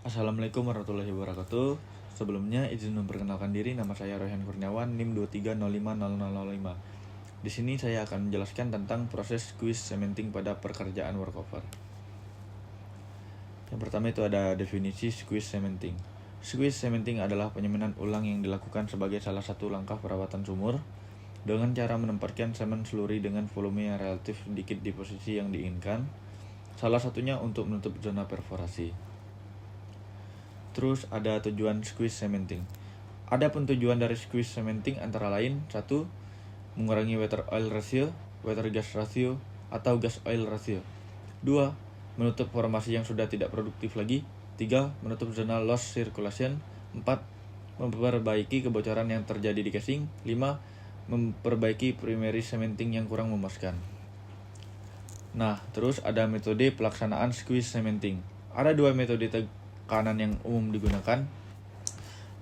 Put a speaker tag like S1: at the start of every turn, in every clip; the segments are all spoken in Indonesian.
S1: Assalamualaikum warahmatullahi wabarakatuh. Sebelumnya izin memperkenalkan diri, nama saya Rohan Kurniawan, NIM 23050005. Di sini saya akan menjelaskan tentang proses squeeze cementing pada pekerjaan workover. Yang pertama itu ada definisi squeeze cementing. Squeeze cementing adalah penyemanan ulang yang dilakukan sebagai salah satu langkah perawatan sumur dengan cara menempatkan semen slurry dengan volume yang relatif sedikit di posisi yang diinginkan. Salah satunya untuk menutup zona perforasi. Terus ada tujuan squeeze cementing. Adapun tujuan dari squeeze cementing antara lain: 1. Mengurangi water oil ratio, water gas ratio, atau gas oil ratio. 2. Menutup formasi yang sudah tidak produktif lagi. 3. Menutup zona loss circulation. 4. Memperbaiki kebocoran yang terjadi di casing. 5. Memperbaiki primary cementing yang kurang memuaskan. Nah, terus ada metode pelaksanaan squeeze cementing. Ada dua metode tekanan yang umum digunakan.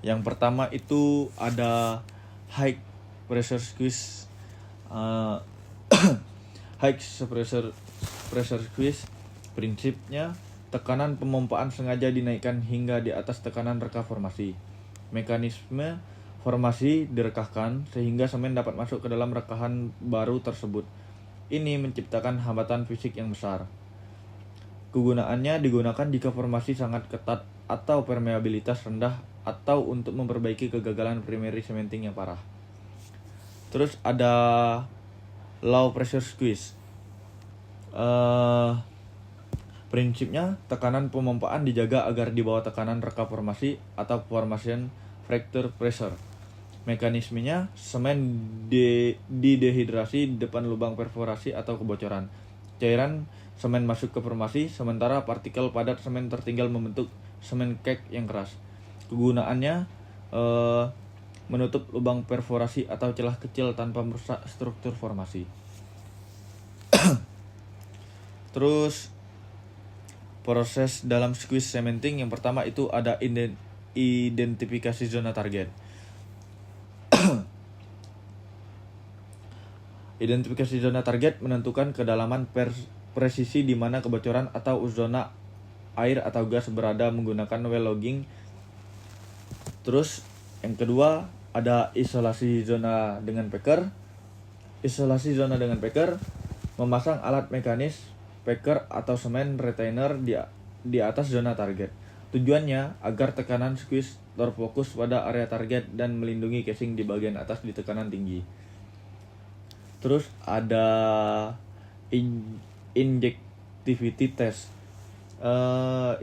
S1: Yang pertama itu ada high pressure squeeze. High pressure squeeze prinsipnya tekanan pemompaan sengaja dinaikkan hingga di atas tekanan reka formasi. Mekanisme formasi direkahkan sehingga semen dapat masuk ke dalam rekahan baru tersebut. Ini menciptakan hambatan fisik yang besar. Kegunaannya digunakan jika formasi sangat ketat atau permeabilitas rendah atau untuk memperbaiki kegagalan primary cementing yang parah. Terus ada low pressure squeeze. Prinsipnya tekanan pemompaan dijaga agar di bawah tekanan reka formasi atau formation fracture pressure. Mekanismenya semen didehidrasi di depan lubang perforasi atau kebocoran. Cairan semen masuk ke formasi, sementara partikel padat semen tertinggal membentuk semen cake yang keras. Kegunaannya menutup lubang perforasi atau celah kecil tanpa merusak struktur formasi. Terus proses dalam squeeze cementing yang pertama itu ada identifikasi zona target. Identifikasi zona target menentukan kedalaman presisi di mana kebocoran atau zona air atau gas berada menggunakan well logging. Terus yang kedua ada isolasi zona dengan packer. Isolasi zona dengan packer memasang alat mekanis packer atau semen retainer di atas zona target. Tujuannya agar tekanan squeeze terfokus pada area target dan melindungi casing di bagian atas di tekanan tinggi. Terus ada injectivity test.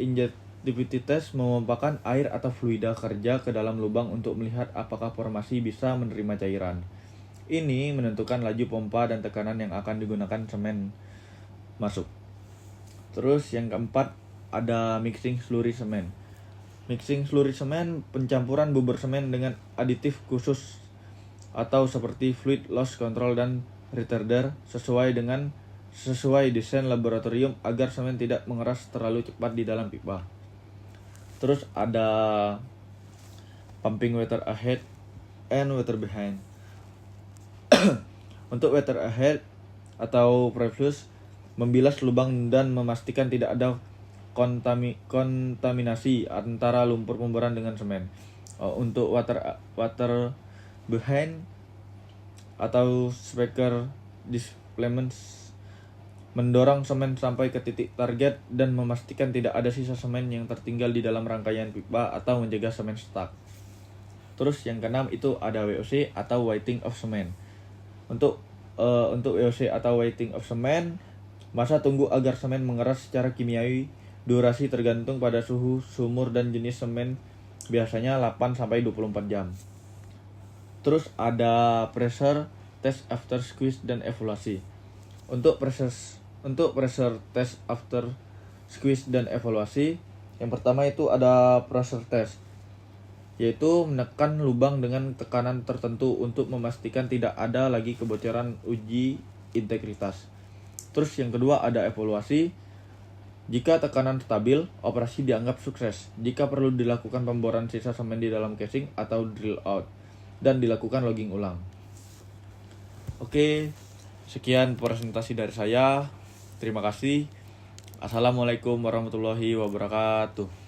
S1: Injectivity test memompakan air atau fluida kerja ke dalam lubang untuk melihat apakah formasi bisa menerima cairan. Ini menentukan laju pompa dan tekanan yang akan digunakan semen masuk. Terus yang keempat ada mixing slurry semen. Mixing slurry semen pencampuran bubur semen dengan aditif khusus atau seperti fluid loss control dan retarder sesuai desain laboratorium agar semen tidak mengeras terlalu cepat di dalam pipa. Terus ada pumping water ahead and water behind. Untuk water ahead atau preflush membilas lubang dan memastikan tidak ada kontaminasi antara lumpur pemburan dengan semen. Untuk water behind atau speaker displacement mendorong semen sampai ke titik target dan memastikan tidak ada sisa semen yang tertinggal di dalam rangkaian pipa atau mencegah semen stuck. Terus yang keenam itu ada WOC atau wetting of cement. Untuk WOC atau wetting of cement, masa tunggu agar semen mengeras secara kimiawi. Durasi tergantung pada suhu sumur dan jenis semen, biasanya 8 sampai 24 jam. Terus ada pressure test after squeeze dan evaluasi. Untuk pressure test after squeeze dan evaluasi, yang pertama itu ada pressure test, yaitu menekan lubang dengan tekanan tertentu untuk memastikan tidak ada lagi kebocoran, uji integritas. Terus yang kedua ada evaluasi. Jika tekanan stabil, operasi dianggap sukses. Jika perlu dilakukan pemboran sisa semen di dalam casing atau drill out dan dilakukan logging ulang. Oke, sekian presentasi dari saya. Terima kasih. Assalamualaikum warahmatullahi wabarakatuh.